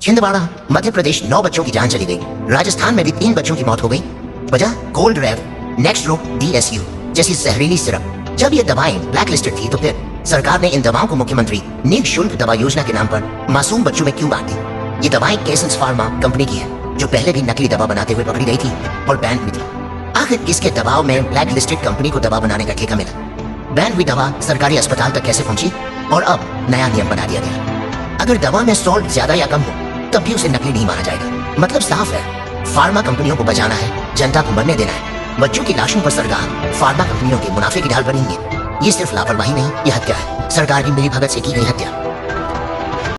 छिंदवाड़ा मध्य प्रदेश 9 बच्चों की जान चली गई। राजस्थान में भी 3 बच्चों की मौत हो गई। वजह कोल्ड रेव, नेक्स्ट रो, DSU जैसी जहरीली सिरप। जब ये दवाएं ब्लैक लिस्टेड थी तो फिर सरकार ने इन दवाओं को मुख्यमंत्री निःशुल्क दवा योजना के नाम पर मासूम बच्चों में क्यों बांट दी? ये दवाएं केसेंस फार्मा कंपनी की है, जो पहले भी नकली दवा बनाते हुए पकड़ी गई थी और बैन हुई थी। आखिर किसके दबाव में ब्लैक लिस्टेड कंपनी को दवा बनाने का ठेका मिला? बैन हुई दवा सरकारी अस्पताल तक कैसे पहुंची? और अब नया नियम बना दिया गया, अगर दवा में सॉल्ट ज्यादा या कम हो तब भी उसे नकली नहीं माना जाएगा। मतलब साफ है, फार्मा कंपनियों को बचाना है, जनता को मरने देना है। बच्चों की लाशों पर सरकार फार्मा कंपनियों के मुनाफे की ढाल बनी है। ये सिर्फ लापरवाही नहीं, ये हत्या है, सरकार की मिलीभगत से की गई हत्या।